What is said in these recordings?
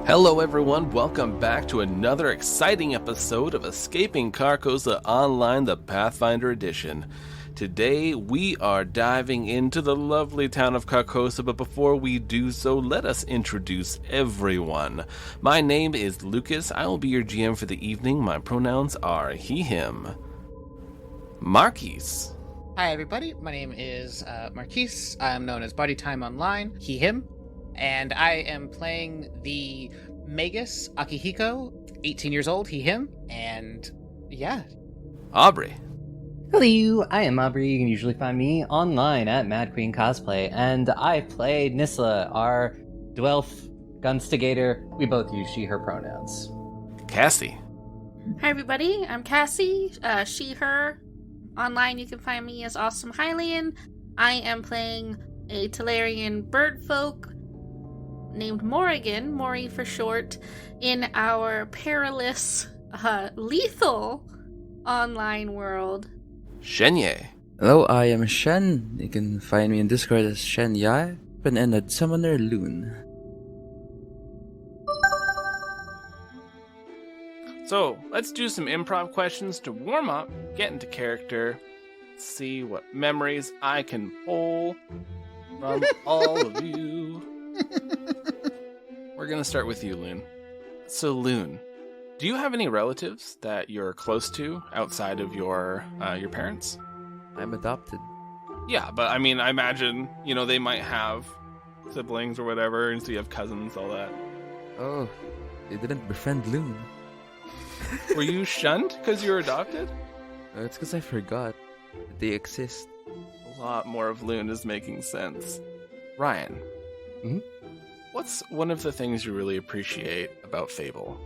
Hello everyone, welcome back to another exciting episode of Escaping Carcosa Online, the Pathfinder Edition. Today we are diving into the lovely town of Carcosa, but before we do so, let us introduce everyone. My name is Lucas, I will be your GM for the evening, my pronouns are he, him. Marquis. Hi everybody, my name is Marquis, I'm known as Body Time Online, he, him. And I am playing the Magus Akihiko, 18 years old, he, him, and yeah. Aubrey. Hello, I am Aubrey. You can usually find me online at Mad Queen Cosplay, and I play Nysla, our Dwelf Gunstigator. We both use she, her pronouns. Cassie. Hi everybody, I'm Cassie, she, her. Online you can find me as Awesome Hylian. I am playing a Talarian birdfolk named Morrigan, Mori for short, in our perilous, lethal online world. Shenye. Hello, I am Shen. You can find me in Discord as Shen Yai, and a summoner Lune. So, let's do some improv questions to warm up, get into character, see what memories I can pull from all of you. We're going to start with you, Lune. So, Lune, do you have any relatives that you're close to outside of your parents? I'm adopted. Yeah, but I mean, I imagine, they might have siblings or whatever, and so you have cousins, all that. Oh, they didn't befriend Lune. Were you shunned because you were adopted? It's because I forgot that they exist. A lot more of Lune is making sense. Ryan. Mm-hmm? What's one of the things you really appreciate about Fable?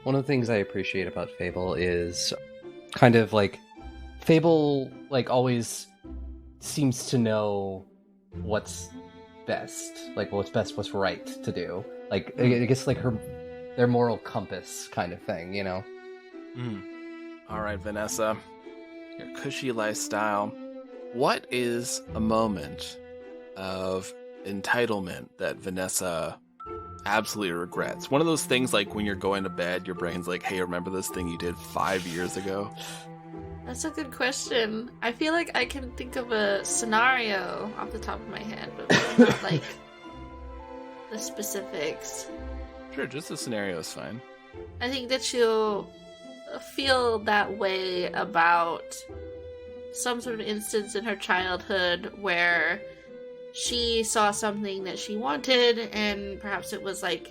One of the things I appreciate about Fable is kind of like Fable always seems to know what's best, what's right to do. I guess their moral compass kind of thing, All right, Vanessa, your cushy lifestyle. What is a moment of entitlement that Vanessa absolutely regrets? One of those things like when you're going to bed, your brain's like, hey, remember this thing you did 5 years ago? That's a good question. I feel like I can think of a scenario off the top of my head, but maybe not the specifics. Sure, just the scenario is fine. I think that she'll feel that way about some sort of instance in her childhood where she saw something that she wanted, and perhaps it was a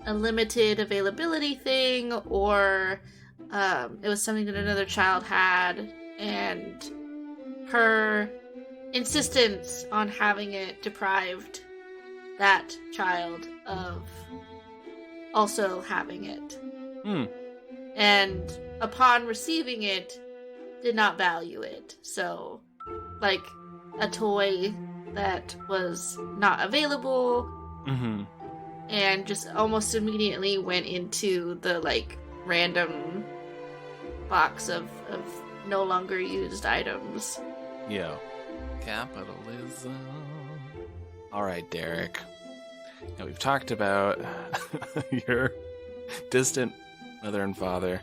limited availability thing, or it was something that another child had, and her insistence on having it deprived that child of also having it. And upon receiving it, did not value it. So, a toy that was not available, and just almost immediately went into the random box of no longer used items. Yeah. Capitalism. All right, Derrick. Now we've talked about your distant mother and father.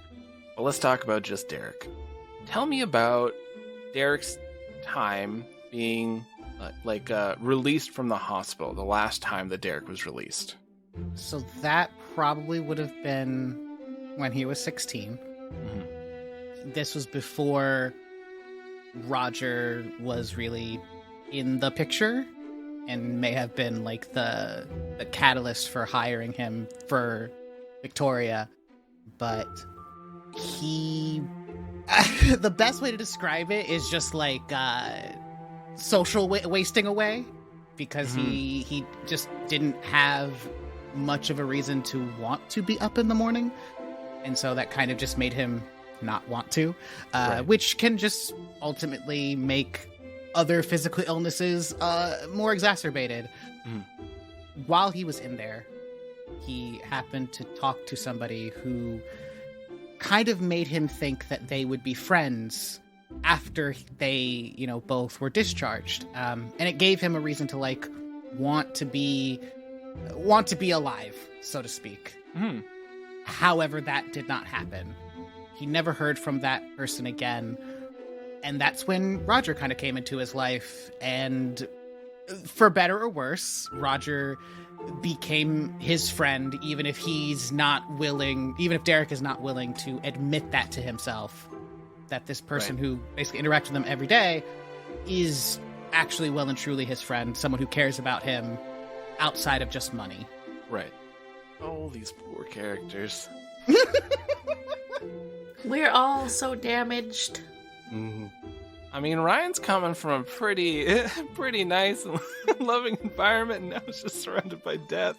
Well, let's talk about just Derrick. Tell me about Derrick's time being released from the hospital, the last time that Derrick was released. So that probably would have been when he was 16. This was before Roger was really in the picture, and may have been the catalyst for hiring him for Victoria. But he... the best way to describe it is just social wasting away, because he just didn't have much of a reason to want to be up in the morning, and so that kind of just made him not want to, right. Which can just ultimately make other physical illnesses more exacerbated. While he was in there, he happened to talk to somebody who kind of made him think that they would be friends after they, both were discharged. And it gave him a reason to want to be want to be alive, so to speak. Hmm. However, that did not happen. He never heard from that person again. And that's when Roger kind of came into his life. And for better or worse, Roger became his friend, even if he's not willing, even if Derrick is not willing to admit that to himself, that this person who basically interacts with him every day is actually well and truly his friend, someone who cares about him outside of just money. Right. Oh, these poor characters. We're all so damaged. Mm-hmm. I mean, Ryan's coming from a pretty nice and loving environment, and now he's just surrounded by death.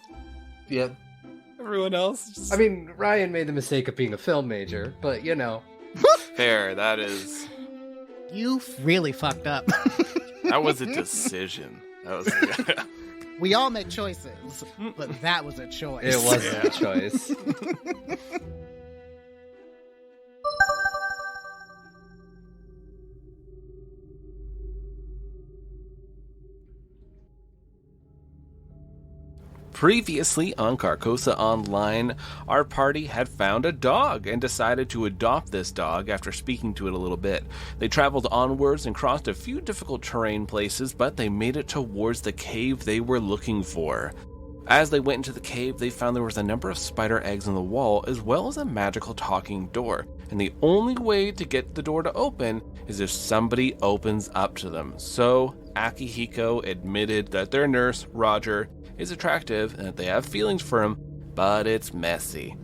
Yeah. Everyone else just... I mean, Ryan made the mistake of being a film major, but you know. Fair, that is... You really fucked up. That was a decision. That was... We all make choices, but that was a choice. It wasn't a choice. Previously on Carcosa Online, our party had found a dog and decided to adopt this dog after speaking to it a little bit. They traveled onwards and crossed a few difficult terrain places, but they made it towards the cave they were looking for. As they went into the cave, they found there was a number of spider eggs on the wall, as well as a magical talking door. And the only way to get the door to open is if somebody opens up to them. So Akihiko admitted that their nurse, Roger, is attractive and that they have feelings for him, but it's messy.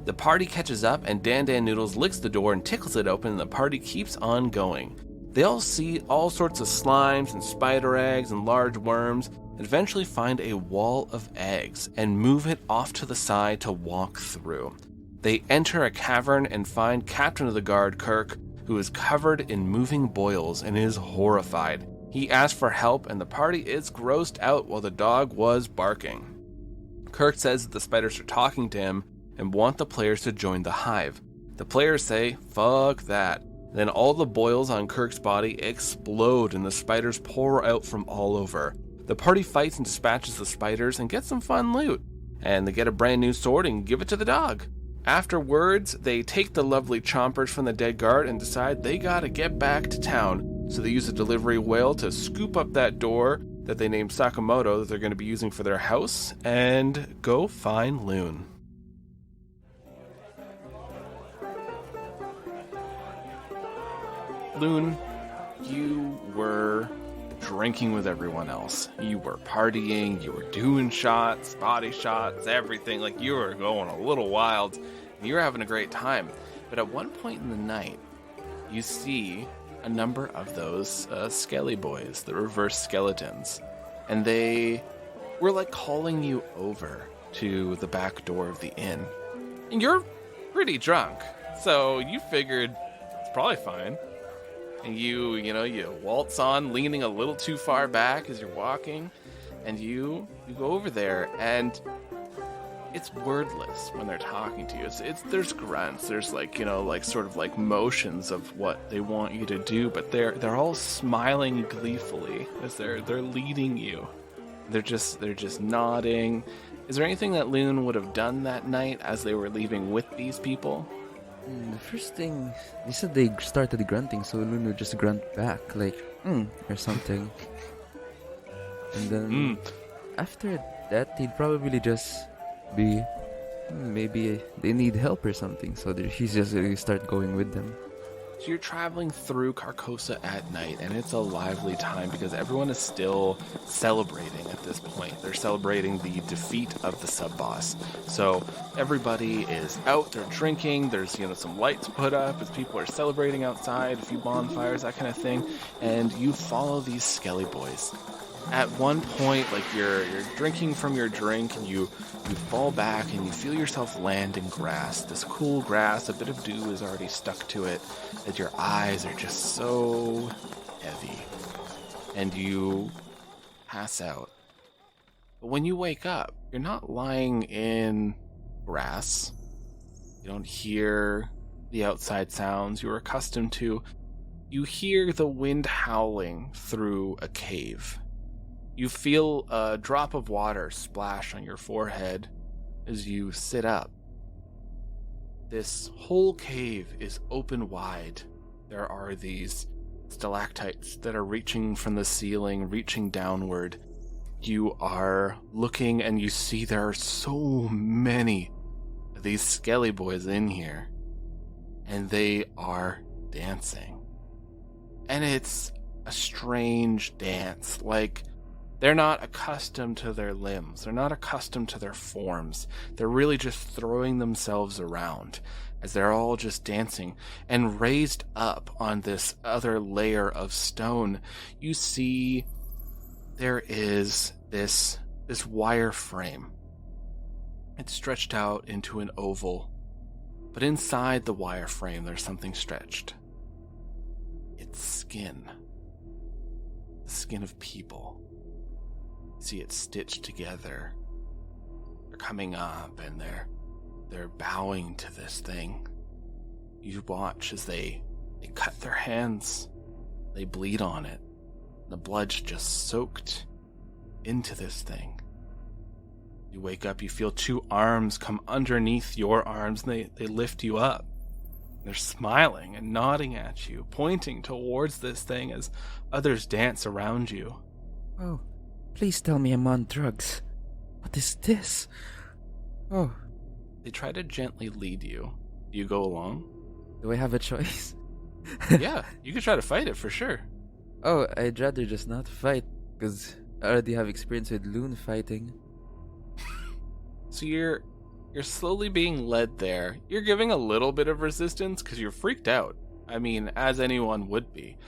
The party catches up and Dan Dan Noodles licks the door and tickles it open, and the party keeps on going. They all see all sorts of slimes and spider eggs and large worms, and eventually find a wall of eggs and move it off to the side to walk through. They enter a cavern and find Captain of the Guard, Kirk, who is covered in moving boils and is horrified. He asks for help, and the party is grossed out while the dog was barking. Kirk says that the spiders are talking to him and want the players to join the hive. The players say, fuck that. Then all the boils on Kirk's body explode and the spiders pour out from all over. The party fights and dispatches the spiders and gets some fun loot. And they get a brand new sword and give it to the dog. Afterwards, they take the lovely chompers from the dead guard and decide they gotta get back to town. So they use a delivery whale to scoop up that door that they named Sakamoto that they're going to be using for their house and go find Lune. Lune, you were drinking with everyone else. You were partying, you were doing shots, body shots, everything. Like, you were going a little wild, and you were having a great time. But at one point in the night, you see a number of those skelly boys, the reverse skeletons. And they were like calling you over to the back door of the inn. And you're pretty drunk, so you figured it's probably fine. And you waltz on, leaning a little too far back as you're walking, and you go over there, and it's wordless when they're talking to you. There's grunts, there's sort of motions of what they want you to do, but they're all smiling gleefully as they're leading you. They're just nodding. Is there anything that Lune would have done that night as they were leaving with these people? The first thing, they said they started grunting, so Lune would just grunt back, like, or something. And then, after that, he'd probably just be, maybe they need help or something, so he's just going to start going with them. So you're traveling through Carcosa at night, and it's a lively time because everyone is still celebrating at this point. They're celebrating the defeat of the sub-boss. So everybody is out, they're drinking, there's some lights put up as people are celebrating outside, a few bonfires, that kind of thing, and you follow these skelly boys. At one point, you're drinking from your drink, and you fall back and you feel yourself land in grass. This cool grass, a bit of dew is already stuck to it, as your eyes are just so heavy. And you pass out. But when you wake up, you're not lying in grass. You don't hear the outside sounds you were accustomed to. You hear the wind howling through a cave. You feel a drop of water splash on your forehead as you sit up. This whole cave is open wide. There are these stalactites that are reaching from the ceiling, reaching downward. You are looking and you see there are so many of these skelly boys in here. And they are dancing. And it's a strange dance. Like, they're not accustomed to their limbs. They're not accustomed to their forms. They're really just throwing themselves around as they're all just dancing. And raised up on this other layer of stone, you see there is this wire frame. It's stretched out into an oval. But inside the wire frame, there's something stretched. It's skin. The skin of people. See it stitched together. They're coming up and they're bowing to this thing. You watch as they cut their hands. They bleed on it. The blood's just soaked into this thing. You wake up, you feel two arms come underneath your arms, and they lift you up. They're smiling and nodding at you, pointing towards this thing as others dance around you. Oh, please tell me I'm on drugs. What is this? Oh. They try to gently lead you. Do you go along? Do I have a choice? Yeah, you could try to fight it for sure. Oh, I'd rather just not fight, because I already have experience with Lune fighting. So you're slowly being led there. You're giving a little bit of resistance because you're freaked out. I mean, as anyone would be.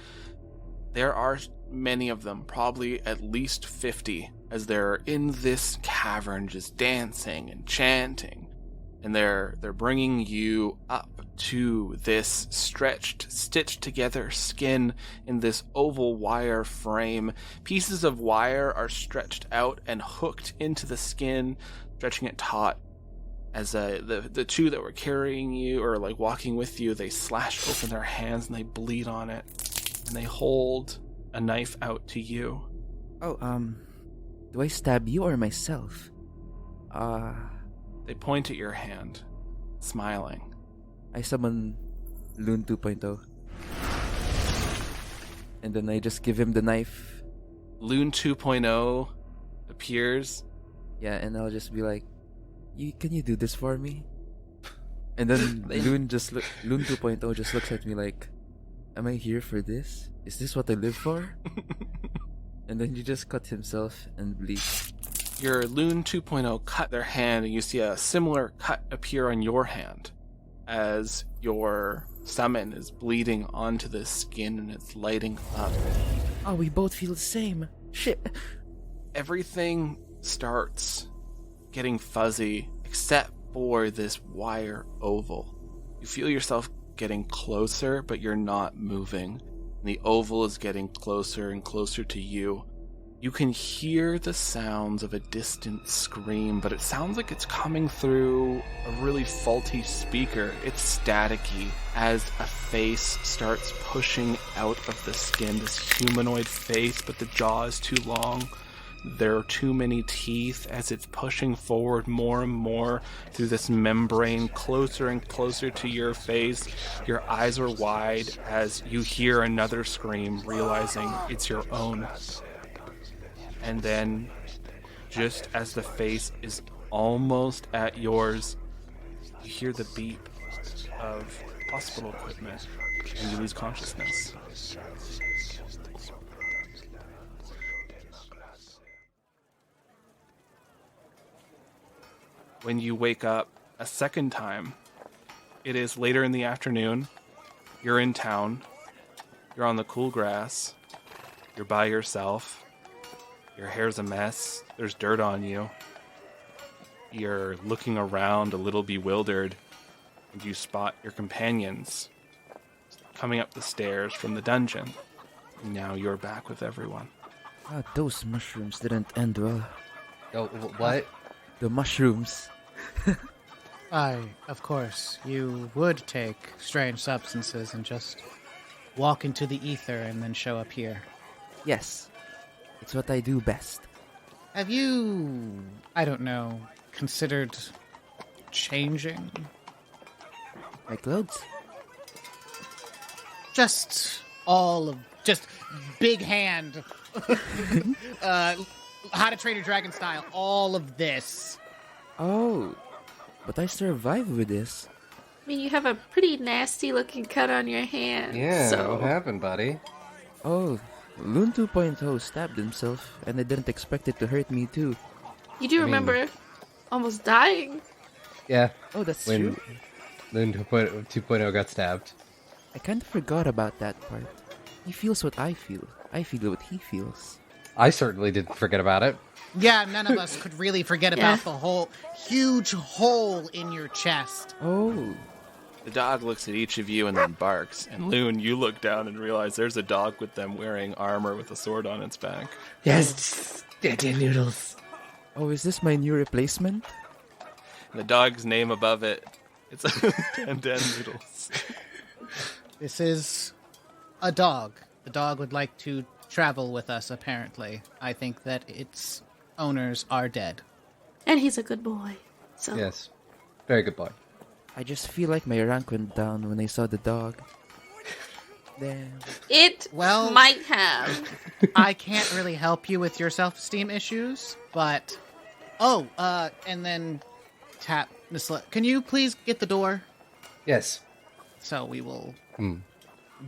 There are many of them, probably at least 50, as they're in this cavern just dancing and chanting. And they're bringing you up to this stretched, stitched together skin in this oval wire frame. Pieces of wire are stretched out and hooked into the skin, stretching it taut. As the two that were carrying you or like walking with you, they slash open their hands and they bleed on it, and they hold a knife out to you. Oh, do I stab you or myself? They point at your hand, smiling. I summon Lune 2.0. And then I just give him the knife. Lune 2.0 appears. Yeah, and I'll just be like, can you do this for me? And then Lune 2.0 just looks at me like, am I here for this? Is this what I live for? And then he just cut himself and bleeds. Your Lune 2.0 cut their hand, and you see a similar cut appear on your hand as your summon is bleeding onto the skin and it's lighting up. Oh, we both feel the same. Shit. Everything starts getting fuzzy except for this wire oval. You feel yourself getting closer, but you're not moving. And the oval is getting closer and closer to you. You can hear the sounds of a distant scream, but it sounds like it's coming through a really faulty speaker. It's staticky as a face starts pushing out of the skin, this humanoid face, but the jaw is too long. There are too many teeth as it's pushing forward more and more through this membrane, closer and closer to your face. Your eyes are wide as you hear another scream, realizing it's your own. And then, just as the face is almost at yours, you hear the beep of hospital equipment, and you lose consciousness. When you wake up a second time, it is later in the afternoon. You're in town. You're on the cool grass. You're by yourself. Your hair's a mess. There's dirt on you. You're looking around a little bewildered, and you spot your companions coming up the stairs from the dungeon. And now you're back with everyone. Those mushrooms didn't end well. Oh, what? The mushrooms. Aye, of course. You would take strange substances and just walk into the ether and then show up here. Yes. It's what I do best. Have you, I don't know, considered changing? My clothes? Just big hand. How to Train Your Dragon style. All of this. Oh, but I survive with this. I mean, you have a pretty nasty looking cut on your hand. Yeah, So what happened, buddy? Oh, Lune 2.0 stabbed himself, and I didn't expect it to hurt me too. you do remember almost dying. Yeah, Oh, that's when true. Lune 2.0 got stabbed. I kind of forgot about that part. He feels what I feel. I feel what he feels. I certainly didn't forget about it. Yeah, none of us could really forget about the whole huge hole in your chest. Oh, The dog looks at each of you and then barks. And Lune, you look down and realize there's a dog with them wearing armor with a sword on its back. Yes, Daddy Noodles. oh, is this my new replacement? And the dog's name above it, it's Dan Noodles. This is a dog. The dog would like to travel with us, apparently. I think that its owners are dead. And he's a good boy. So Yes, very good boy. I just feel like my rank went down when I saw the dog. Damn. it Well- might have. I can't really help you with your self-esteem issues, but... Oh, and then tap Nysla. Can you please get the door? Yes, So we will... Hmm.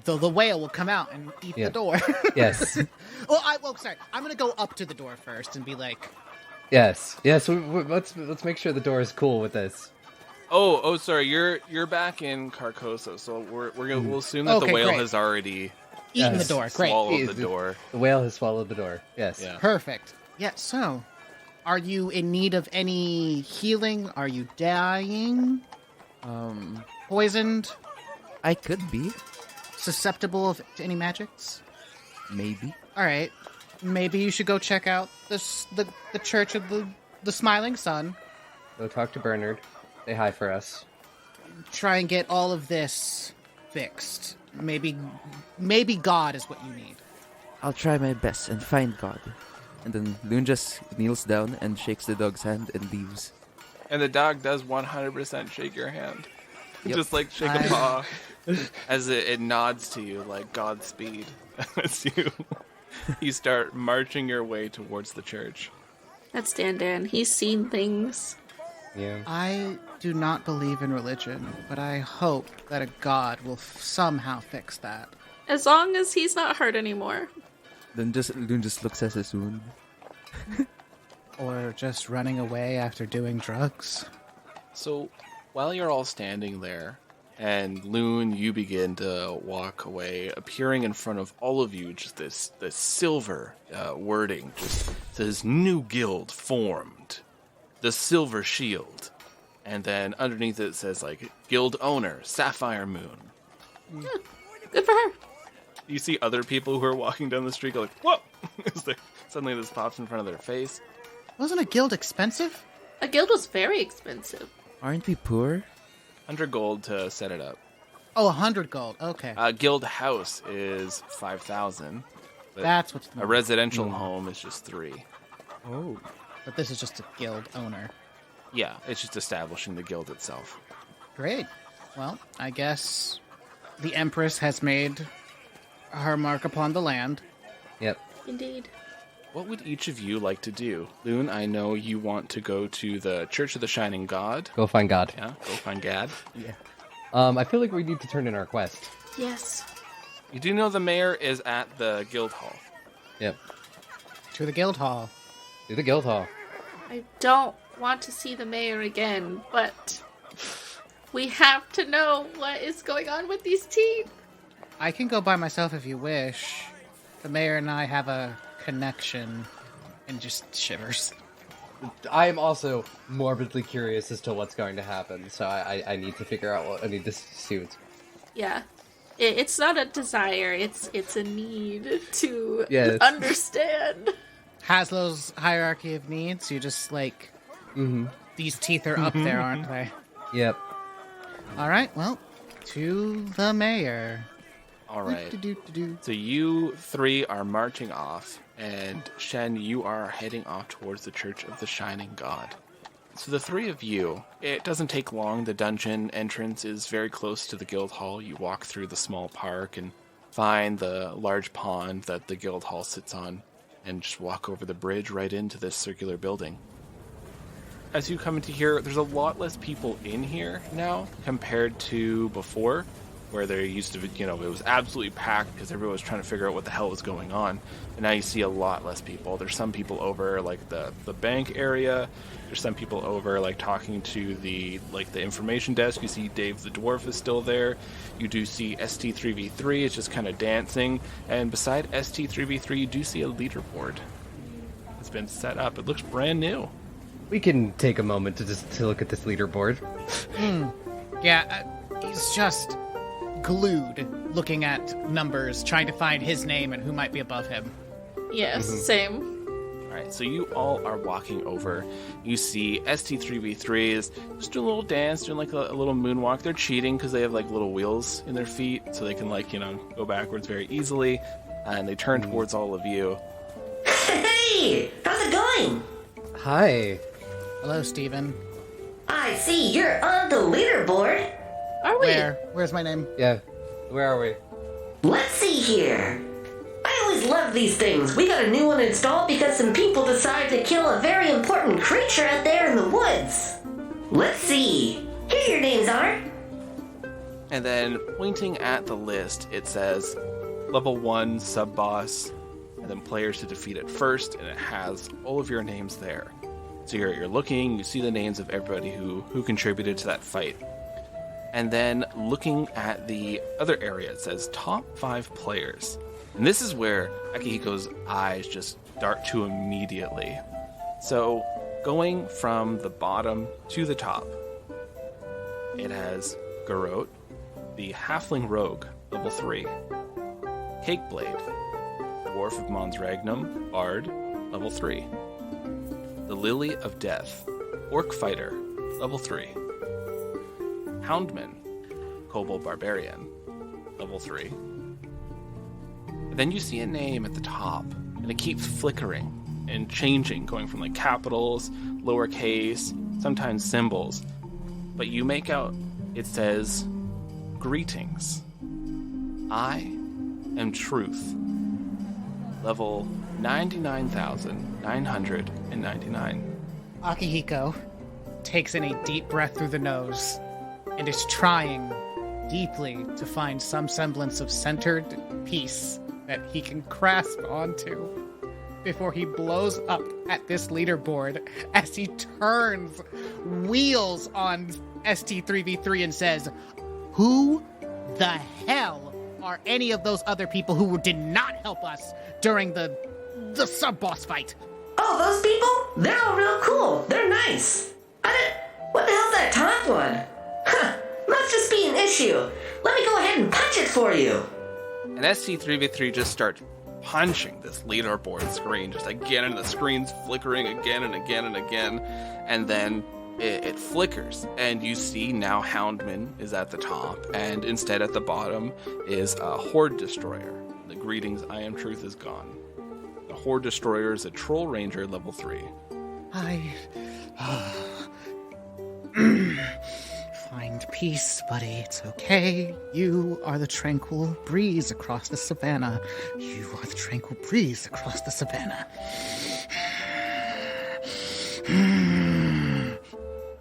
The whale will come out and eat Yeah. the door. yes, Sorry. I'm gonna go up to the door first and be like... yes. Let's make sure the door is cool with this. Oh, sorry. You're back in Carcosa, so we'll assume that Okay, the whale great. has already Eaten the Yes. door. Great. swallowed the door. The whale has swallowed the door. Yes. Yeah. Perfect. Yeah, so... Are you in need of any healing? Are you dying? Poisoned? I could be. Susceptible to any magics? Maybe. Alright. Maybe you should go check out the Church of the Smiling Sun. Go talk to Bernard. Say hi for us. Try and get all of this fixed. Maybe God is what you need. I'll try my best and find God. And then Lune just kneels down and shakes the dog's hand and leaves. And the dog does 100% shake your hand. Yep. Just like shake a paw as it nods to you like Godspeed as you start marching your way towards the church. That's Dan. He's seen things. Yeah. I do not believe in religion, but I hope that a God will somehow fix that. As long as he's not hurt anymore. Then Lune just looks at his wound. Or just running away after doing drugs. So while you're all standing there, and Lune, you begin to walk away, appearing in front of all of you, just this silver wording, just says "New Guild formed, the Silver Shield," and then underneath it says like "Guild Owner, Sapphire Moon." Yeah, good for her. You see other people who are walking down the street go like, "Whoa!" It's like, suddenly this pops in front of their face. Wasn't a guild expensive? A guild was very expensive. Aren't we poor? 100 gold to set it up. Oh, 100 gold. Okay. Guild House is 5,000. But That's what's a residential home is just 3. Oh. But this is just a guild owner. Yeah, it's just establishing the guild itself. Great. Well, I guess the Empress has made her mark upon the land. Yep. Indeed. What would each of you like to do? Lune, I know you want to go to the Church of the Shining God. Go find God. Yeah, go find Gad. Yeah. I feel like we need to turn in our quest. Yes. You do know the mayor is at the guild hall. Yep. To the guild hall. Do the guild hall. I don't want to see the mayor again, but we have to know what is going on with these teeth. I can go by myself if you wish. The mayor and I have a connection. And just shivers. I am also morbidly curious as to what's going to happen, so I need to figure out what I need to see. Yeah. It's not a desire, it's a need to Yes. understand. Haslow's hierarchy of needs, you just like... These teeth are up there, aren't they? Yep. Alright, well, to the mayor. All right. Do-do-do-do-do. So you 3 are marching off, And Shen, you are heading off towards the Church of the Shining God. So the three of you, it doesn't take long. The dungeon entrance is very close to the guild hall. You walk through the small park and find the large pond that the guild hall sits on, and just walk over the bridge right into this circular building. As you come into here, there's a lot less people in here now compared to before, where there used to be, it was absolutely packed because everyone was trying to figure out what the hell was going on. And now you see a lot less people. There's some people over, like, the bank area. There's some people over, like, talking to the information desk. You see Dave the Dwarf is still there. You do see ST3v3. It's just kind of dancing. And beside ST3v3, you do see a leaderboard. It's been set up. It looks brand new. We can take a moment to look at this leaderboard. Yeah, he's just glued looking at numbers, trying to find his name and who might be above him. Yes, same. Alright, so you all are walking over. You see ST3v3 is just doing a little dance, doing like a little moonwalk. They're cheating because they have like little wheels in their feet, so they can go backwards very easily. And they turn towards all of you. Hey! How's it going? Hi. Hello, Steven. I see you're on the leaderboard. Are we? Where's my name? Yeah. Where are we? Let's see here. I always love these things. We got a new one installed because some people decided to kill a very important creature out there in the woods. Let's see. Here your names are. And then pointing at the list, it says level 1 sub-boss, and then players to defeat it first, and it has all of your names there. So you're looking, you see the names of everybody who contributed to that fight. And then looking at the other area, it says top 5 players. And this is where Akihiko's eyes just dart to immediately. So going from the bottom to the top, it has Garot, the Halfling Rogue, level 3. Cakeblade, Dwarf of Mons Regnum, Bard, level 3. The Lily of Death, Orc Fighter, level 3. Houndman, Kobold Barbarian, level 3. And then you see a name at the top, and it keeps flickering and changing, going from like capitals, lowercase, sometimes symbols. But you make out, it says, Greetings. I am Truth. Level 99,999. Akihiko takes in a deep breath through the nose and is trying deeply to find some semblance of centered peace that he can grasp onto before he blows up at this leaderboard as he turns wheels on ST3v3 and says, "Who the hell are any of those other people who did not help us during the sub-boss fight?" Oh, those people? They're all real cool. They're nice. What the hell's that top one? Huh, must just be an issue. Let me go ahead and punch it for you. And ST3v3 just starts punching this leaderboard screen, just again, and the screen's flickering again and again and again. And then it flickers, and you see now Houndman is at the top, and instead at the bottom is a Horde Destroyer. The Greetings, I am Truth is gone. The Horde Destroyer is a Troll Ranger level 3. Find peace, buddy. It's okay. You are the tranquil breeze across the savannah. You are the tranquil breeze across the savannah.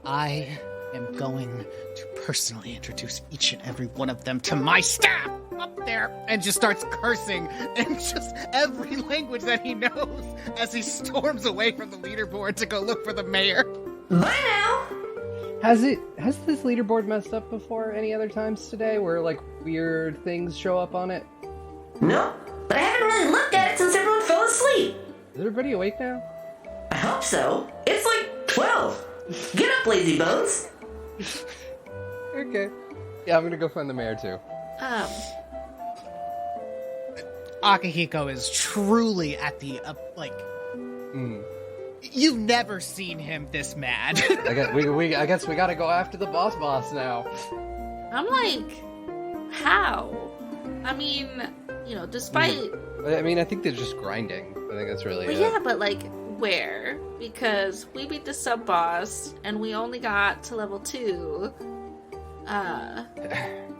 I am going to personally introduce each and every one of them to my staff up there, and just starts cursing in just every language that he knows as he storms away from the leaderboard to go look for the mayor. Bye now. Has this leaderboard messed up before any other times today where like weird things show up on it? No, but I haven't really looked at it since everyone fell asleep. Is everybody awake now? I hope so. It's like 12. Get up, lazy bones. Okay. Yeah, I'm gonna go find the mayor too. Akihiko is truly at the, You've never seen him this mad. I guess we gotta go after the boss now. I'm like, how? I mean, despite... I mean, I think they're just grinding. I think that's really Well, it. yeah, but like where? Because we beat the sub boss and we only got to level 2.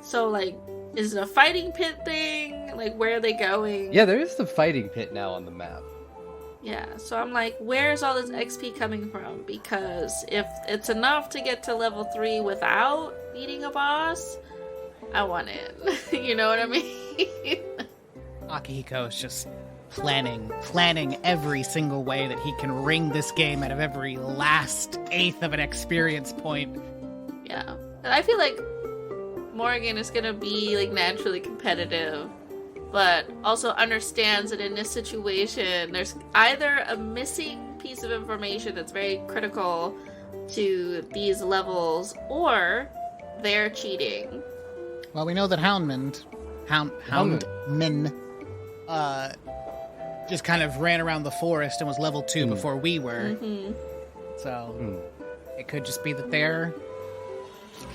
So like, is it a fighting pit thing? Like, where are they going? Yeah, there is the fighting pit now on the map. Yeah, so I'm like, where's all this XP coming from? Because if it's enough to get to level 3 without beating a boss, I want it. You know what I mean? Akihiko is just planning every single way that he can wring this game out of every last eighth of an experience point. Yeah. And I feel like Morrigan is gonna be like naturally competitive, but also understands that in this situation there's either a missing piece of information that's very critical to these levels, or they're cheating. Well, we know that Houndman, just kind of ran around the forest and was level 2 before we were. Mm-hmm. So it could just be that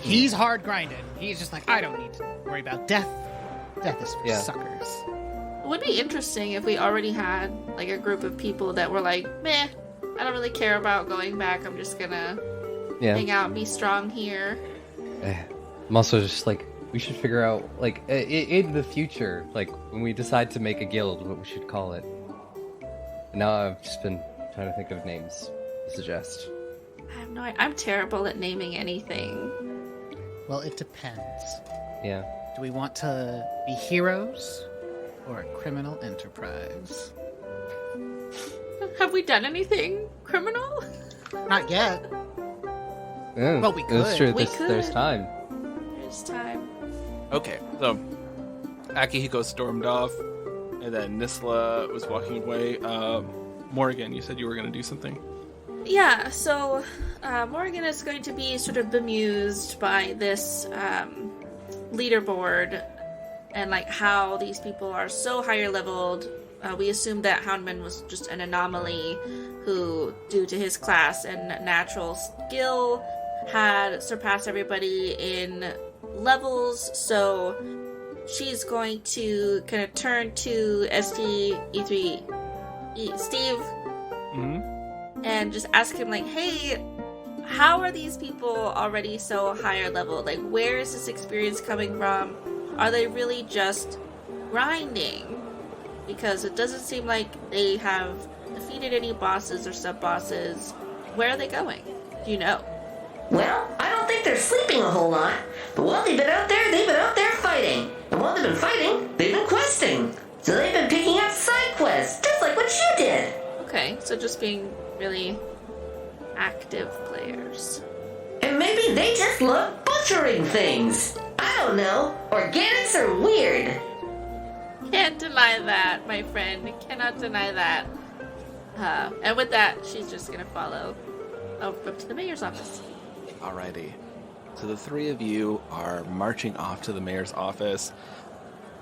he's hard grinded. He's just like, I don't need to worry about death. Death is for suckers. It would be interesting if we already had like a group of people that were like, meh, I don't really care about going back. I'm just gonna hang out and be strong here. I'm also just like, we should figure out, like, in the future, like, when we decide to make a guild, what we should call it. And now I've just been trying to think of names to suggest. I have no idea. I'm terrible at naming anything. Well, it depends. Yeah. Do we want to be heroes or a criminal enterprise? Have we done anything criminal? Not yet. Yeah, Well, we That's could. true. We There's could. time. There's time. Okay, so Akihiko stormed off, and then Nysla was walking away. Morrigan, you said you were going to do something? Yeah, so Morrigan is going to be sort of bemused by this leaderboard and like how these people are so higher leveled. We assumed that Houndman was just an anomaly who, due to his class and natural skill, had surpassed everybody in levels. So she's going to kind of turn to ST-E3 Steve and just ask him like, hey, how are these people already so higher level? Like, where is this experience coming from? Are they really just grinding? Because it doesn't seem like they have defeated any bosses or sub-bosses. Where are they going? Do you know? Well, I don't think they're sleeping a whole lot. But while they've been out there fighting. And while they've been fighting, they've been questing. So they've been picking up side quests, just like what you did. Okay, so just being really active players. And maybe they just love butchering things. I don't know. Organics are weird. Can't deny that, my friend. Cannot deny that. And with that, she's just gonna follow up to the mayor's office. Alrighty. So the three of you are marching off to the mayor's office.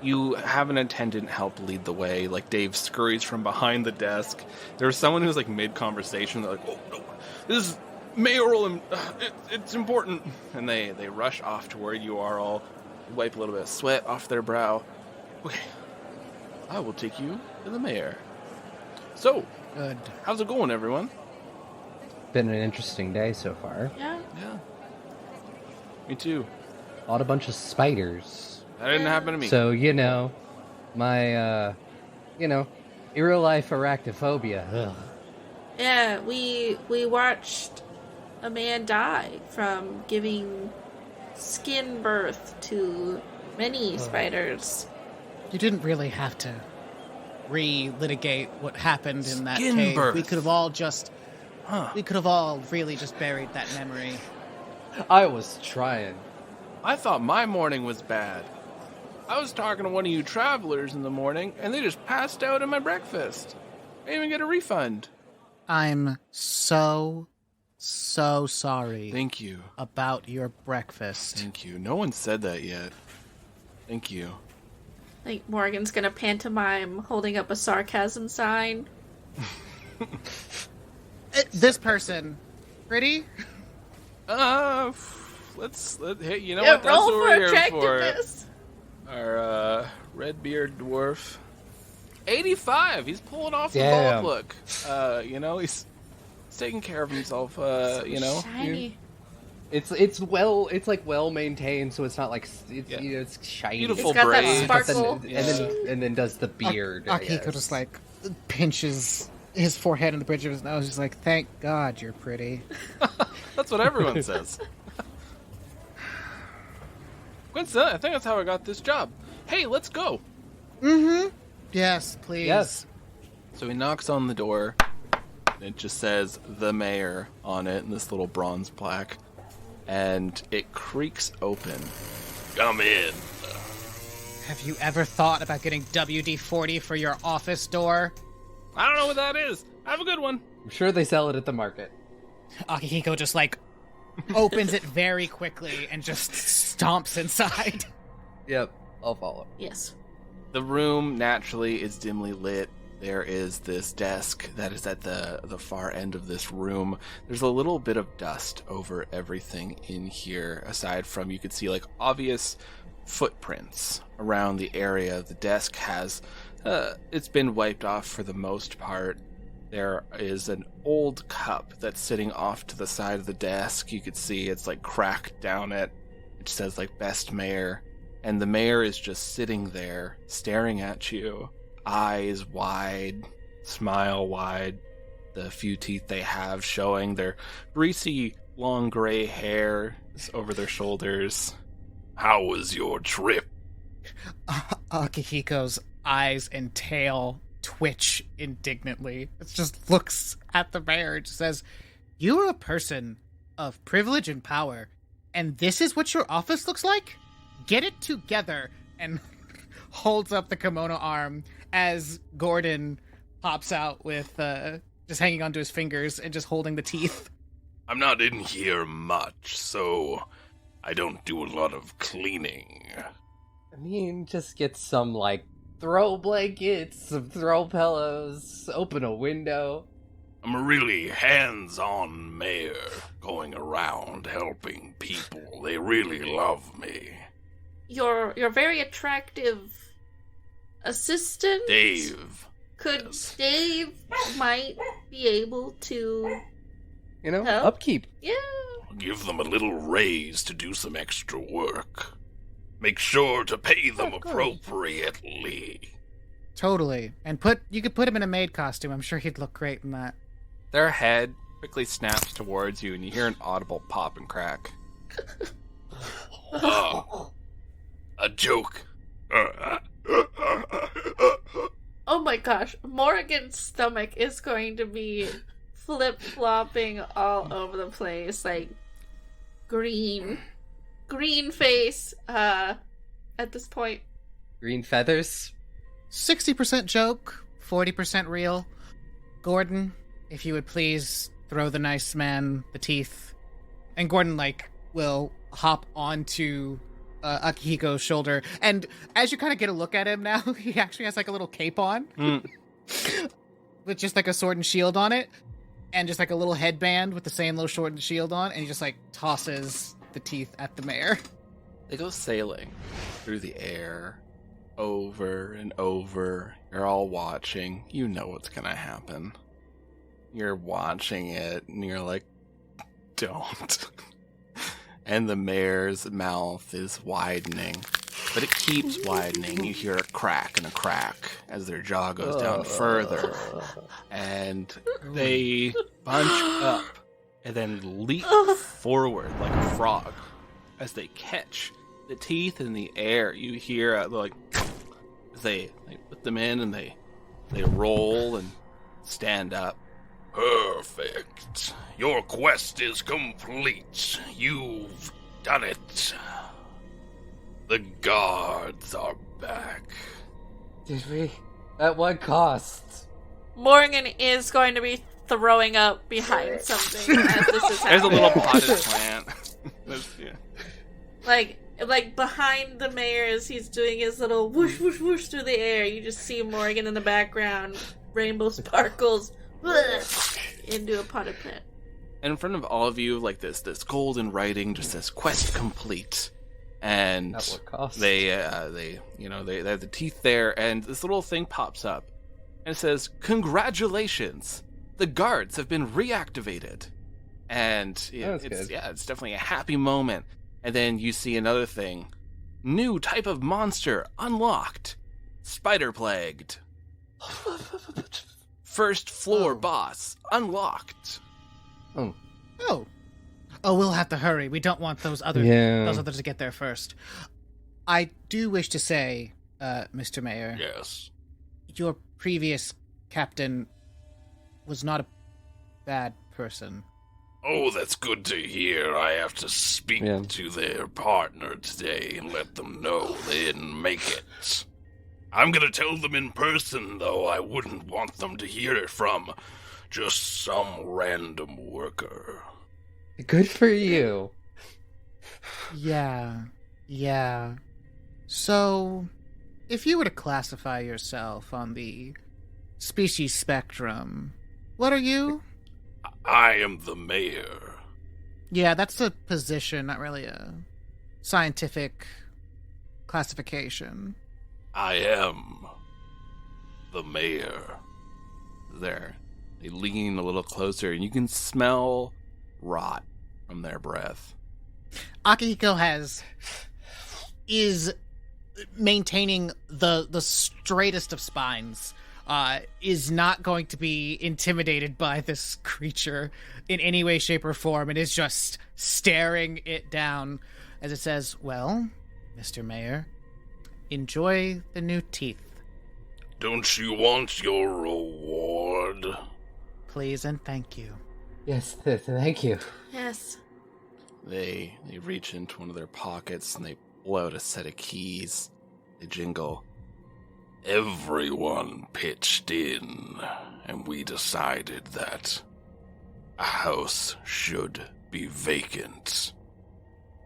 You have an attendant help lead the way. Like, Dave scurries from behind the desk. There's someone who's like mid-conversation. They're like, oh, no, this is mayoral and it's important. And they rush off to where you are all. Wipe a little bit of sweat off their brow. Okay, I will take you to the mayor. So, Good. how's it going, everyone? Been an interesting day so far. Yeah? Yeah. Me too. Fought a bunch of spiders. That didn't happen to me. So, my, in real life arachnophobia. Ugh. Yeah, we watched a man die from giving skin birth to many spiders. You didn't really have to re-litigate what happened in that Skin cave. birth. We could have all really just buried that memory. I was trying. I thought my morning was bad. I was talking to one of you travelers in the morning, and they just passed out at my breakfast. I didn't even get a refund. I'm so sorry Thank you. about your breakfast. Thank you. No one said that yet. Thank you. Like, Morgan's gonna pantomime holding up a sarcasm sign. This person, pretty? Hey, you know Yeah, what? That's roll what for we're here for. attractiveness. Our red-beard dwarf. 85. He's pulling off the Damn. bald look. He's taking care of himself. Shiny. It's well maintained, so it's not like it's shiny. Beautiful It's got that braid. sparkle. And then does the beard. I Akihiko guess. just like pinches his forehead and the bridge of his nose. He's like, "Thank God you're pretty." That's what everyone says. Coincidentally, I think that's how I got this job. Hey, let's go. Yes, please. Yes. So he knocks on the door. It just says "The Mayor" on it in this little bronze plaque. And it creaks open. Come in. Have you ever thought about getting WD-40 for your office door? I don't know what that is. Have a good one. I'm sure they sell it at the market. Akihiko just like opens it very quickly and just stomps inside. Yep, I'll follow. Yes. The room naturally is dimly lit. There is this desk that is at the far end of this room. There's a little bit of dust over everything in here, aside from you could see like obvious footprints around the area. The desk has it's been wiped off for the most part. There is an old cup that's sitting off to the side of the desk. You could see it's like cracked down it. It says like "Best Mayor," and the mayor is just sitting there staring at you. Eyes wide, smile wide, the few teeth they have showing, their greasy, long gray hair is over their shoulders. How was your trip? Akihiko's eyes and tail twitch indignantly. It just looks at the mayor and says, "You are a person of privilege and power, and this is what your office looks like? Get it together." And holds up the kimono arm as Gordon pops out with just hanging onto his fingers and just holding the teeth. I'm not in here much, so I don't do a lot of cleaning. I mean, just get some, like, throw blankets, some throw pillows, open a window. I'm a really hands-on mayor, going around helping people. They really love me. Your very attractive assistant, Dave. Could Dave might be able to help? Upkeep. Yeah. Give them a little raise to do some extra work. Make sure to pay them appropriately. Totally. And you could put him in a maid costume. I'm sure he'd look great in that. Their head quickly snaps towards you, and you hear an audible pop and crack. A joke. Oh my gosh, Morrigan's stomach is going to be flip-flopping all over the place, like green face at this point. Green feathers. 60% joke, 40% real. Gordon, if you would please throw the nice man the teeth. And Gordon, will hop onto Akihiko's shoulder. And as you kind of get a look at him now, he actually has, a little cape on. With just, a sword and shield on it. And just, a little headband with the same little sword and shield on. And he just, tosses the teeth at the mayor. They go sailing through the air, over and over. You're all watching. You know what's gonna happen. You're watching it, and you're like, don't. And the mayor's mouth is widening, but it keeps widening. You hear a crack and a crack as their jaw goes down further. And they bunch up and then leap forward like a frog as they catch the teeth in the air. You hear as they put them in, and they roll and stand up. Perfect. Your quest is complete. You've done it. The guards are back. Did we? At what cost? Morgan is going to be throwing up behind something as this is happening. There's a little potted plant. Like behind the mayor as he's doing his little whoosh whoosh whoosh through the air, you just see Morgan in the background, rainbow sparkles, into a potted plant. And in front of all of you, this golden writing just says "Quest complete," and At what cost? they have the teeth there, and this little thing pops up, and it says, "Congratulations! The guards have been reactivated." And it's definitely a happy moment. And then you see another thing. New type of monster unlocked. Spider plagued. First floor boss unlocked. Oh, we'll have to hurry. We don't want those others to get there first. I do wish to say, Mr. Mayor. Yes. Your previous captain was not a bad person. Oh, that's good to hear. I have to speak to their partner today and let them know they didn't make it. I'm gonna tell them in person, though. I wouldn't want them to hear it from just some random worker. Good for you. Yeah. So, if you were to classify yourself on the species spectrum, what are you? I am the mayor. Yeah, that's a position, not really a scientific classification. I am the mayor. There. They lean a little closer, and you can smell rot from their breath. Akihiko is maintaining the straightest of spines. Is not going to be intimidated by this creature in any way, shape, or form, and is just staring it down as it says, "Well, Mr. Mayor, enjoy the new teeth. Don't you want your reward? Please and thank you." Yes, thank you. Yes. They reach into one of their pockets and they pull out a set of keys. They jingle. Everyone pitched in, and we decided that a house should be vacant.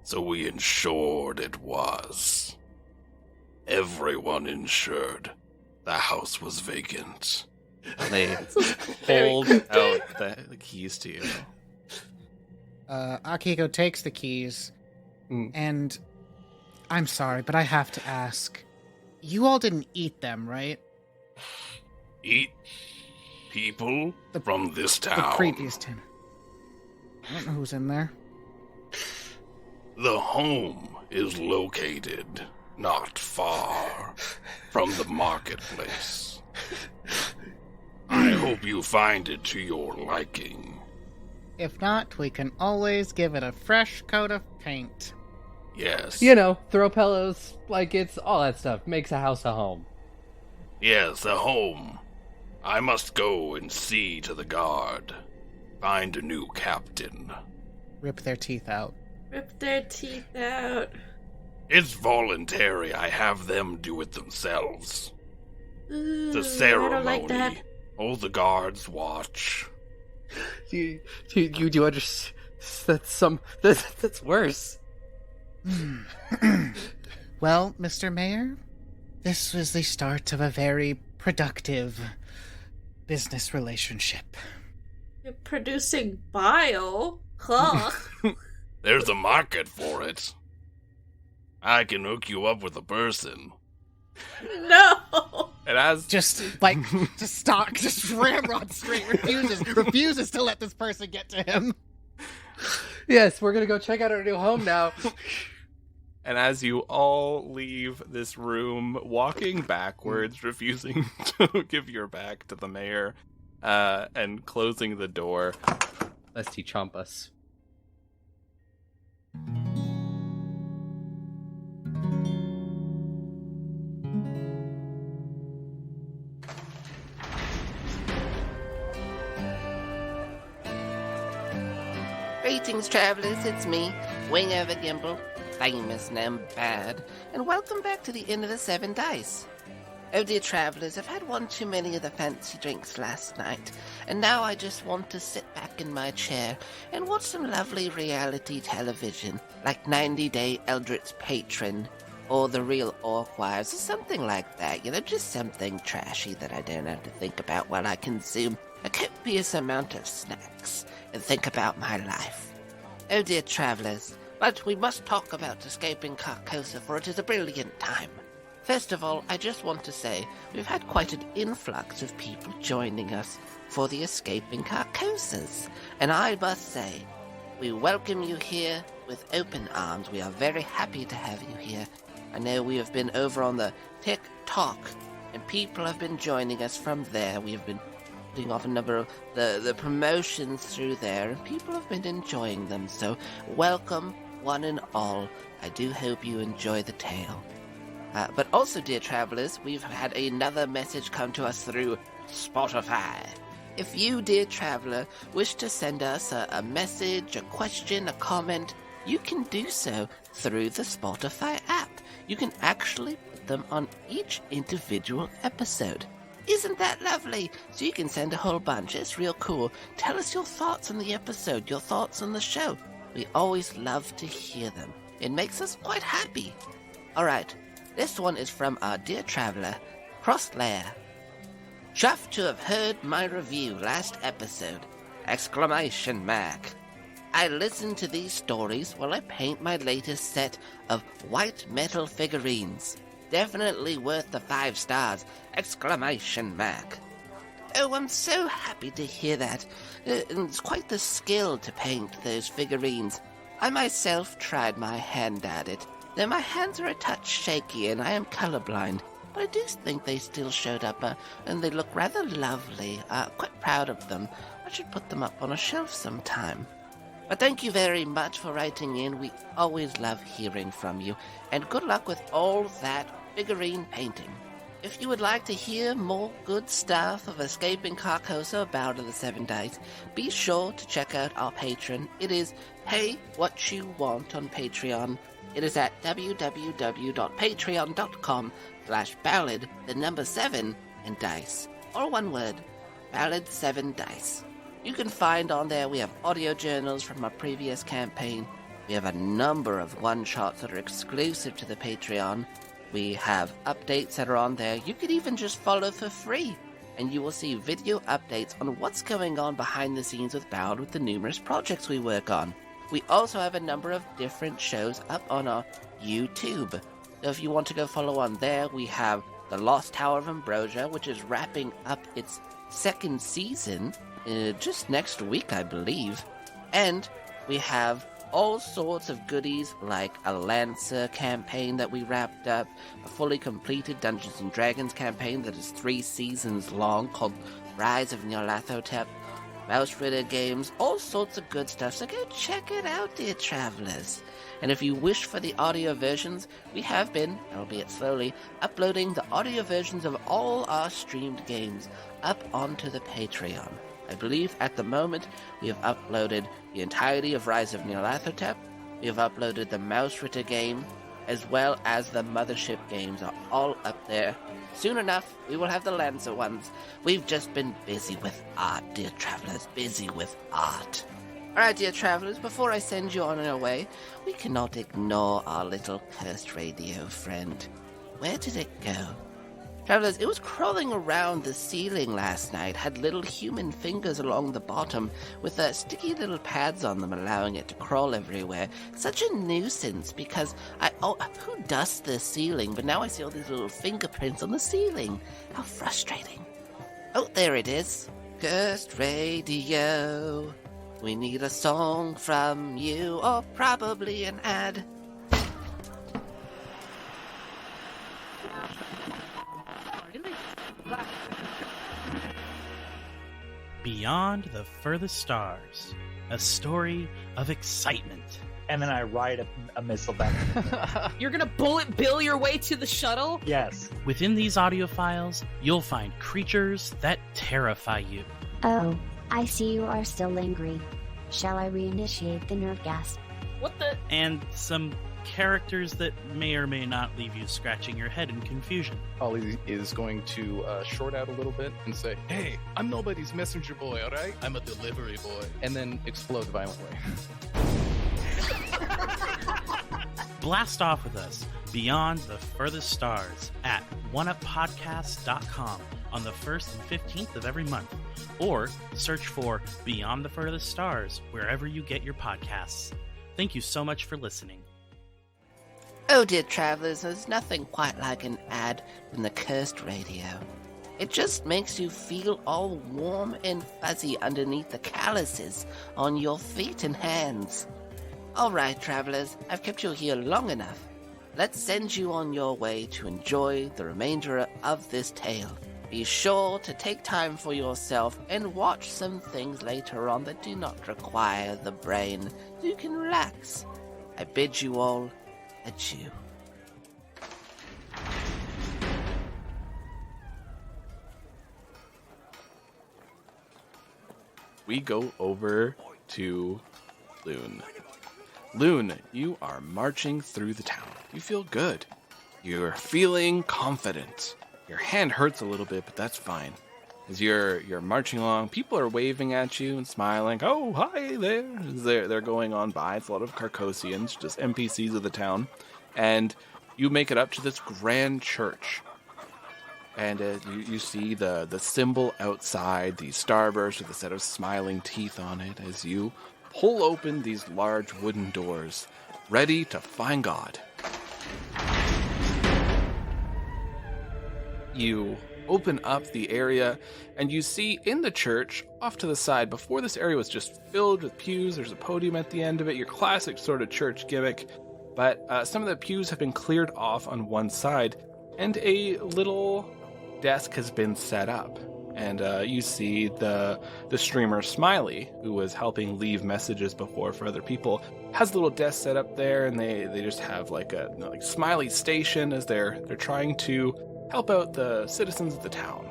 So we ensured it was. Everyone ensured the house was vacant. They hold out the keys to you. Akihiko takes the keys, and I'm sorry, but I have to ask. You all didn't eat them, right? Eat people from this town. The previous tenant. I don't know who's in there. The home is located not far from the marketplace. I hope you find it to your liking. If not, we can always give it a fresh coat of paint. Yes. Throw pillows, blankets, all that stuff. Makes a house a home. Yes, a home. I must go and see to the guard. Find a new captain. Rip their teeth out. Rip their teeth out. It's voluntary. I have them do it themselves. Ooh, The ceremony. I don't like that. All the guards watch. Do you understand? That's worse. Well, Mr. Mayor, this was the start of a very productive business relationship. You're producing bile? Huh? There's a market for it. I can hook you up with a person. No! And as Just ramrod straight refuses to let this person get to him. Yes, we're gonna go check out our new home now. And as you all leave this room, walking backwards, refusing to give your back to the mayor, and closing the door. Lest he chomp us. Greetings, travelers. It's me, Winger the Gimble, famous and bad, and welcome back to the Inn of the Seven Dice. Oh dear travelers, I've had one too many of the fancy drinks last night, and now I just want to sit back in my chair and watch some lovely reality television, like 90 Day Eldritch Patron, or The Real Orquires, or something like that, just something trashy that I don't have to think about while I consume a copious amount of snacks and think about my life. Oh dear travelers, but we must talk about escaping Carcosa, for it is a brilliant time. First of all, I just want to say we've had quite an influx of people joining us for the Escaping Carcosas, and I must say, we welcome you here with open arms. We are very happy to have you here. I know we have been over on the TikTok, and people have been joining us from there. We have been putting off a number of the promotions through there, and people have been enjoying them. So welcome, one and all. I do hope you enjoy the tale. But also, dear travelers, we've had another message come to us through Spotify. If you, dear traveler, wish to send us a message, a question, a comment, you can do so through the Spotify app. You can actually put them on each individual episode. Isn't that lovely? So you can send a whole bunch. It's real cool. Tell us your thoughts on the episode, your thoughts on the show. We always love to hear them. It makes us quite happy. Alright, this one is from our dear traveler, Crosslayer. Chuffed to have heard my review last episode! ! I listen to these stories while I paint my latest set of white metal figurines. Definitely worth the 5 stars! ! Oh, I'm so happy to hear that. It's quite the skill to paint those figurines. I myself tried my hand at it, though my hands are a touch shaky and I am colorblind. But I do think they still showed up, and they look rather lovely. Quite proud of them. I should put them up on a shelf sometime. But thank you very much for writing in. We always love hearing from you. And good luck with all that figurine painting. If you would like to hear more good stuff of Escaping Carcosa, Ballad of the 7 Dice, be sure to check out our Patreon. It is Pay What You Want on Patreon. It is at www.patreon.com/ballad, the number 7 and dice. Or one word, Ballad 7 Dice. You can find on there we have audio journals from our previous campaign. We have a number of one-shots that are exclusive to the Patreon. We have updates that are on there. You could even just follow for free, and you will see video updates on what's going on behind the scenes with Ballad with the numerous projects we work on. We also have a number of different shows up on our YouTube. So if you want to go follow on there, we have The Lost Tower of Ambrosia, which is wrapping up its 2nd season just next week, I believe. And we have all sorts of goodies like a Lancer campaign that we wrapped up, a fully completed Dungeons & Dragons campaign that is 3 seasons long called Rise of Nyarlathotep, Mouse Ritter games, all sorts of good stuff, so go check it out, dear travelers. And if you wish for the audio versions, we have been, albeit slowly, uploading the audio versions of all our streamed games up onto the Patreon. I believe at the moment we have uploaded the entirety of Rise of Nyarlathotep, we have uploaded the Mouse Ritter game, as well as the Mothership games are all up there. Soon enough, we will have the Lancer ones. We've just been busy with art, dear travelers, busy with art. Alright, dear travelers, before I send you on our way, we cannot ignore our little cursed radio friend. Where did it go? Travelers, it was crawling around the ceiling last night, had little human fingers along the bottom with sticky little pads on them, allowing it to crawl everywhere. Such a nuisance, because who dusts the ceiling? But now I see all these little fingerprints on the ceiling. How frustrating. Oh, there it is. Cursed radio. We need a song from you, or probably an ad. Beyond the Furthest Stars, a story of excitement. And then I ride a missile back. You're gonna bullet bill your way to the shuttle? Yes. Within these audio files, you'll find creatures that terrify you. Oh, I see you are still angry. Shall I reinitiate the nerve gas? What the? And some characters that may or may not leave you scratching your head in confusion. Ollie is going to short out a little bit and say, "Hey, I'm nobody's messenger boy, alright? I'm a delivery boy." And then explode violently. Blast off with us beyond the furthest stars at oneuppodcast.com on the 1st and 15th of every month, or search for Beyond the Furthest Stars wherever you get your podcasts. Thank you so much for listening. Oh, dear travelers, there's nothing quite like an ad from the cursed radio. It just makes you feel all warm and fuzzy underneath the calluses on your feet and hands. All right, travelers, I've kept you here long enough. Let's send you on your way to enjoy the remainder of this tale. Be sure to take time for yourself and watch some things later on that do not require the brain, so you can relax. I bid you all adieu. We go over to Lune. Lune, you are marching through the town. You feel good. You're feeling confident. Your hand hurts a little bit, but that's fine. As you're marching along, people are waving at you and smiling. Oh, hi there. As they're going on by. It's a lot of Carcosians, just NPCs of the town. And you make it up to this grand church. And you see the symbol outside, the starburst with a set of smiling teeth on it, as you pull open these large wooden doors, ready to find God. You open up the area, and you see in the church, off to the side, before this area was just filled with pews, there's a podium at the end of it, your classic sort of church gimmick, but some of the pews have been cleared off on one side, and a little desk has been set up. And you see the streamer Smiley, who was helping leave messages before for other people, has a little desk set up there, and they just have like a Smiley station as they're trying to help out the citizens of the town.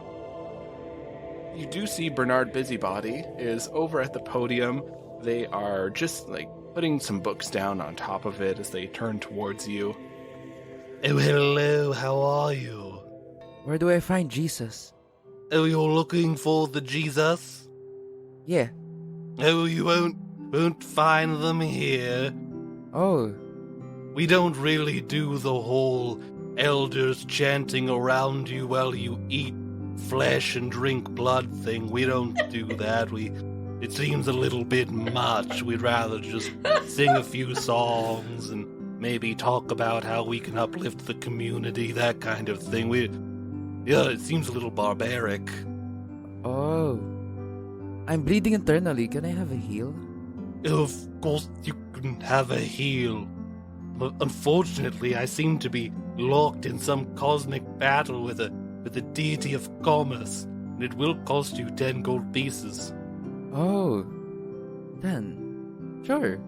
You do see Bernard Busybody is over at the podium. They are just like putting some books down on top of it as they turn towards you. Oh, hello, how are you? Where do I find Jesus? Oh, you're looking for the Jesus? Yeah. Oh, you won't find them here. Oh. We don't really do the whole elders chanting around you while you eat flesh and drink blood thing. We don't do that. It seems a little bit much. We'd rather just sing a few songs and maybe talk about how we can uplift the community, that kind of thing. Yeah, it seems a little barbaric. Oh. I'm bleeding internally. Can I have a heal? Of course you can have a heal. But unfortunately, I seem to be locked in some cosmic battle with a deity of commerce, and it will cost you 10 gold pieces. Oh. Then. Sure.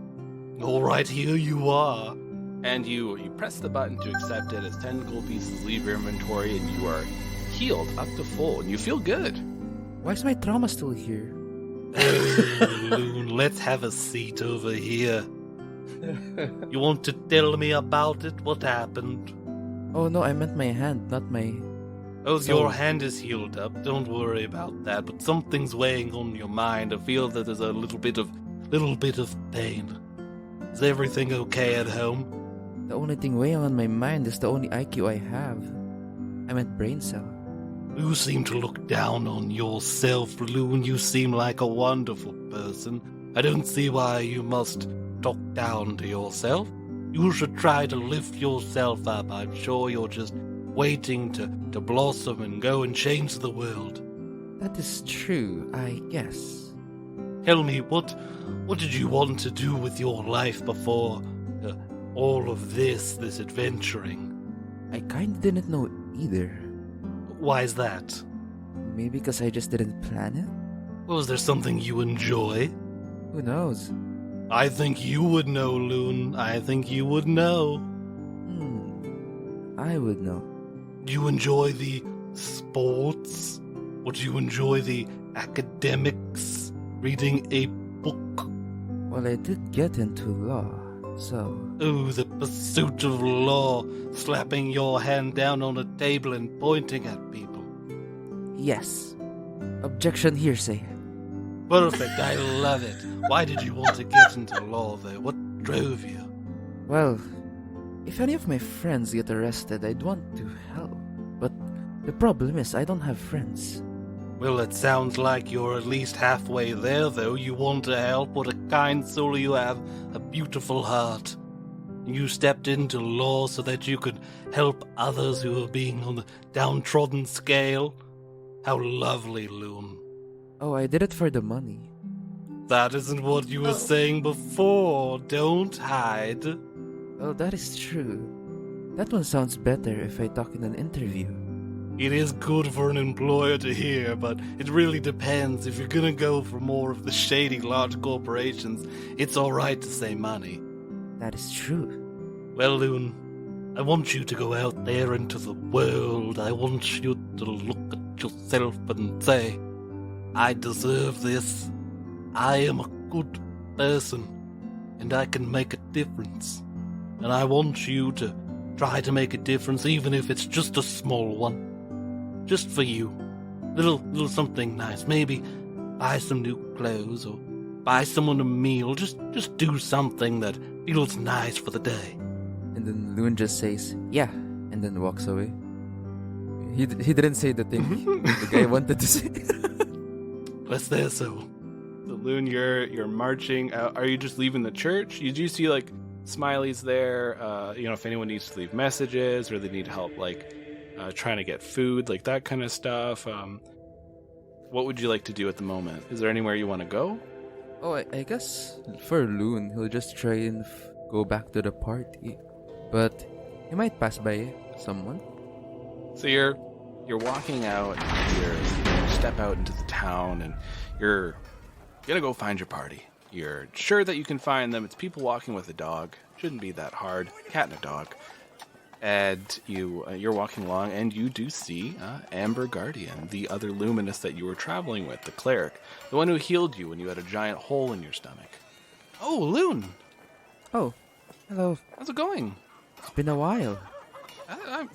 Alright, here you are. And you press the button to accept it as 10 gold pieces leave your inventory, and you are healed up to full, and you feel good. Why is my trauma still here? Lune, let's have a seat over here. You want to tell me about it? What happened? Oh no, I meant my hand, not my... Oh, your hand is healed up. Don't worry about that. But something's weighing on your mind. I feel that there's a little bit of pain. Is everything okay at home? The only thing weighing on my mind is the only IQ I have. I meant brain cell. You seem to look down on yourself, Lune. You seem like a wonderful person. I don't see why you must talk down to yourself. You should try to lift yourself up. I'm sure you're just waiting to blossom and go and change the world. That is true, I guess. Tell me, what did you want to do with your life before all of this adventuring? I kinda didn't know either. Why is that? Maybe because I just didn't plan it? Well, is there something you enjoy? Who knows? I think you would know, Lune. I think you would know. I would know. Do you enjoy the sports? Or do you enjoy the academics? Reading a book? Well, I did get into law, so... Oh, the pursuit of law. Slapping your hand down on a table and pointing at people. Yes. Objection hearsay. Perfect, I love it. Why did you want to get into law, though? What drove you? Well, if any of my friends get arrested, I'd want to help. But the problem is I don't have friends. Well, it sounds like you're at least halfway there, though. You want to help. What a kind soul you have. A beautiful heart. You stepped into law so that you could help others who are being on the downtrodden scale. How lovely, Lune. Oh, I did it for the money. That isn't what you were saying before. Don't hide. Well, that is true. That one sounds better if I talk in an interview. It is good for an employer to hear, but it really depends. If you're gonna go for more of the shady large corporations, it's alright to say money. That is true. Well, Lune, I want you to go out there into the world. I want you to look at yourself and say, I deserve this. I am a good person, and I can make a difference. And I want you to try to make a difference, even if it's just a small one. Just for you. Little something nice. Maybe buy some new clothes or buy someone a meal. Just do something that feels nice for the day. And then Lune just says, yeah, and then walks away. He didn't say the thing the guy wanted to say. What's there, so? So Lune, you're marching. Are you just leaving the church? You do see like Smiley's there. If anyone needs to leave messages or they need help, like trying to get food, like that kind of stuff. What would you like to do at the moment? Is there anywhere you want to go? Oh, I guess for Lune, he'll just try and go back to the party. But he might pass by someone. So you're walking out, you step out into the town, and you're gonna go find your party. You're sure that you can find them. It's people walking with a dog. Shouldn't be that hard. Cat and a dog. And you're walking along, and you do see Amber Guardian, the other luminous that you were traveling with, the cleric, the one who healed you when you had a giant hole in your stomach. Oh, Lune! Oh, hello. How's it going? It's been a while.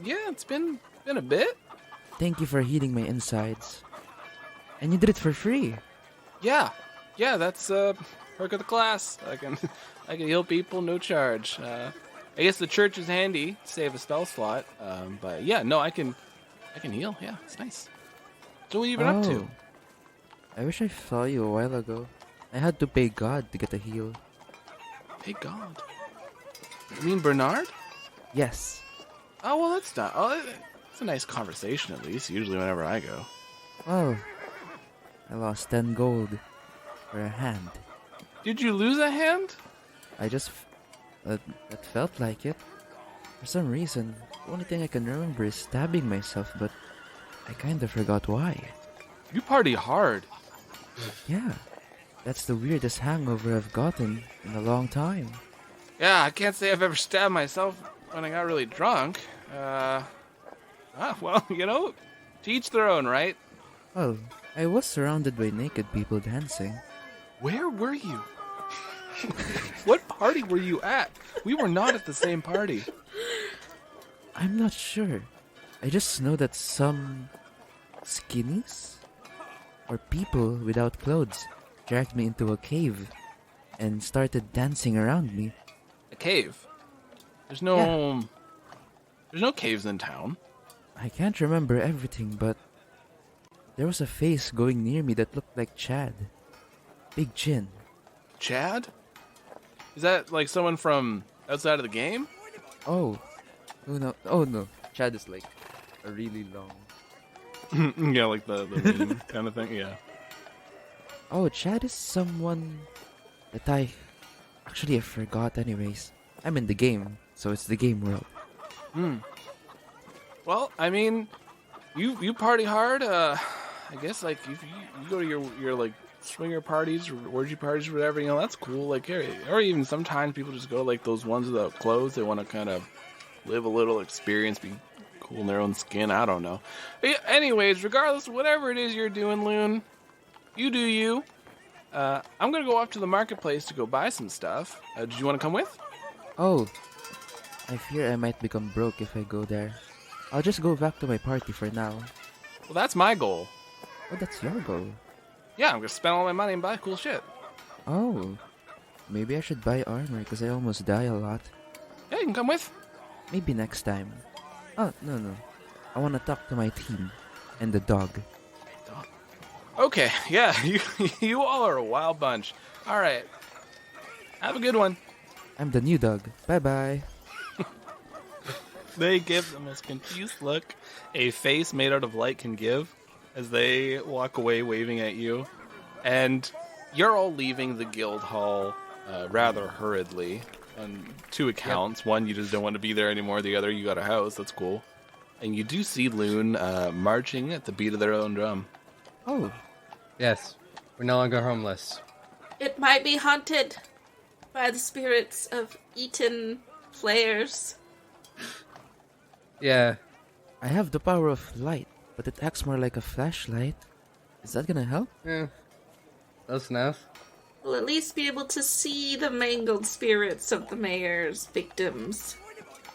Yeah, it's been a bit. Thank you for healing my insides. And you did it for free. Yeah, that's perk of the class. I can heal people, no charge. I guess the church is handy to save a spell slot. But yeah, no, I can heal. Yeah, it's nice. So what have you been up to? I wish I saw you a while ago. I had to pay God to get a heal. Pay God? You mean Bernard? Yes. Oh, well, that's not... Oh, it's a nice conversation, at least, usually whenever I go. Well, I lost 10 gold for a hand. Did you lose a hand? I just... That felt like it. For some reason, the only thing I can remember is stabbing myself, but I kinda forgot why. You party hard. Yeah, that's the weirdest hangover I've gotten in a long time. Yeah, I can't say I've ever stabbed myself when I got really drunk. Well, to each their own, right? Well, I was surrounded by naked people dancing. Where were you? What party were you at? We were not at the same party. I'm not sure. I just know that some skinnies or people without clothes dragged me into a cave and started dancing around me. A cave? There's no caves in town. I can't remember everything, but there was a face going near me that looked like Chad. Big chin. Chad? Is that like someone from outside of the game? Oh no. Chad is like a really long... Yeah, like the meme kind of thing, yeah. Oh, Chad is someone that I forgot anyways. I'm in the game, so it's the game world. Well, I mean, you party hard. I guess like if you go to your like swinger parties or orgy parties or whatever, that's cool. Like, or even sometimes people just go to like those ones without clothes. They want to kind of live a little experience, be cool in their own skin. I don't know. But yeah, anyways, regardless of whatever it is you're doing, Lune, you do you. I'm gonna go off to the marketplace to go buy some stuff. Did you want to come with? Oh, I fear I might become broke if I go there. I'll just go back to my party for now. Well, that's my goal. Oh, that's your goal. Yeah, I'm gonna spend all my money and buy cool shit. Oh, maybe I should buy armor because I almost die a lot. Yeah, you can come with. Maybe next time. Oh, no. I want to talk to my team and the dog. Okay, yeah, you all are a wild bunch. All right, have a good one. I'm the new dog. Bye-bye. They give the most confused look a face made out of light can give as they walk away waving at you. And you're all leaving the guild hall rather hurriedly on two accounts. Yep. One, you just don't want to be there anymore. The other, you got a house. That's cool. And you do see Lune marching at the beat of their own drum. Oh. Yes. We're no longer homeless. It might be haunted by the spirits of eaten players. Yeah. I have the power of light, but it acts more like a flashlight. Is that gonna help? Yeah. Close enough. We'll at least be able to see the mangled spirits of the mayor's victims.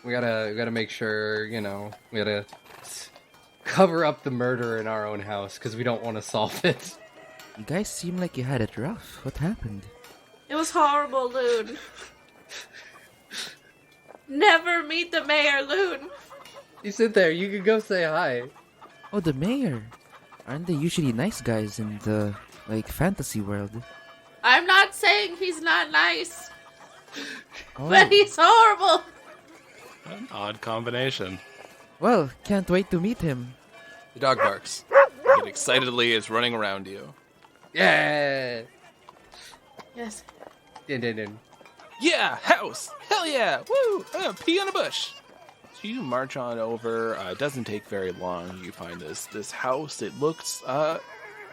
We gotta make sure, we gotta cover up the murder in our own house, because we don't want to solve it. You guys seem like you had it rough. What happened? It was horrible, Lune. Never meet the mayor, Lune. You sit there, you can go say hi. Oh, the mayor. Aren't they usually nice guys in the, fantasy world? I'm not saying he's not nice. Oh. But he's horrible. An odd combination. Well, can't wait to meet him. The dog barks. It excitedly is running around you. Yeah! Yes. Din. Yeah, house! Hell yeah! Woo! Pee on a bush! So you march on over. It doesn't take very long. You find this house. It looks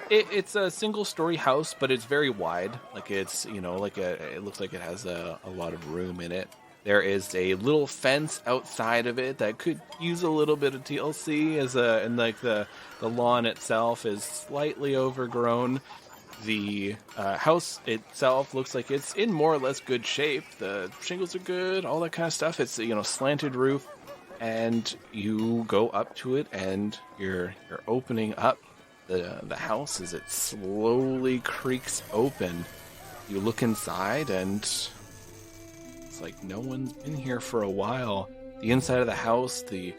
it's a single-story house, but it's very wide. Like it's it looks like it has a lot of room in it. There is a little fence outside of it that could use a little bit of TLC and the lawn itself is slightly overgrown. The house itself looks like it's in more or less good shape. The shingles are good, all that kind of stuff. It's slanted roof, and you go up to it, and you're opening up the house as it slowly creaks open. You look inside, and it's like no one's been here for a while. The inside of the house, the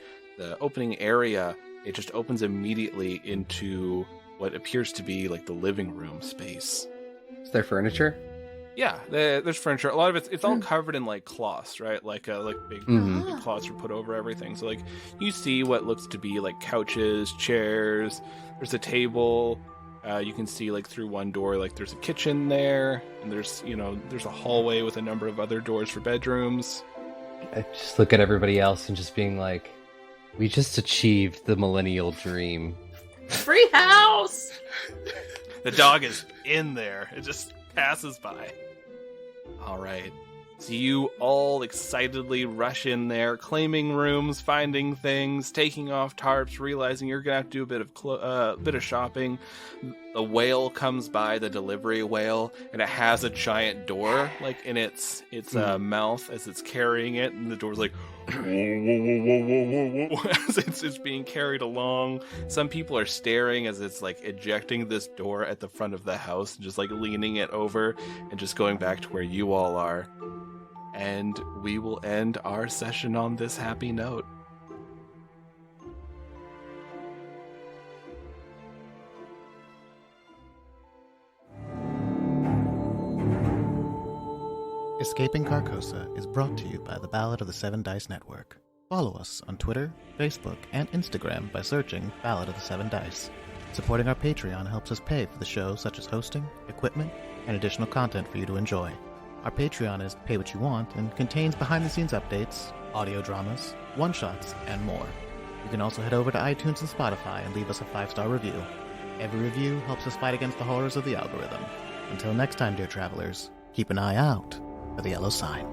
opening area, it just opens immediately into what appears to be like the living room space. Is there furniture? Yeah, there's furniture. A lot of it's all covered in cloths, right? Like big cloths are put over everything. So you see what looks to be couches, chairs. There's a table. You can see through one door, there's a kitchen there, and there's a hallway with a number of other doors for bedrooms. I just look at everybody else and just being like, we just achieved the millennial dream. Free house! The dog is in there. It just passes by. All right. So you all excitedly rush in there, claiming rooms, finding things, taking off tarps, realizing you're gonna have to do a bit of shopping. The whale comes by, the delivery whale, and it has a giant door in its mouth as it's carrying it, and the door's like whoa, whoa, whoa, whoa, whoa, whoa, as it's being carried along. Some people are staring as it's ejecting this door at the front of the house and just leaning it over and just going back to where you all are. And we will end our session on this happy note. Escaping Carcosa is brought to you by the Ballad of the Seven Dice Network. Follow us on Twitter, Facebook, and Instagram by searching Ballad of the Seven Dice. Supporting our Patreon helps us pay for the show, such as hosting, equipment, and additional content for you to enjoy. Our Patreon is Pay What You Want and contains behind-the-scenes updates, audio dramas, one-shots, and more. You can also head over to iTunes and Spotify and leave us a 5-star review. Every review helps us fight against the horrors of the algorithm. Until next time, dear travelers, keep an eye out for the yellow sign.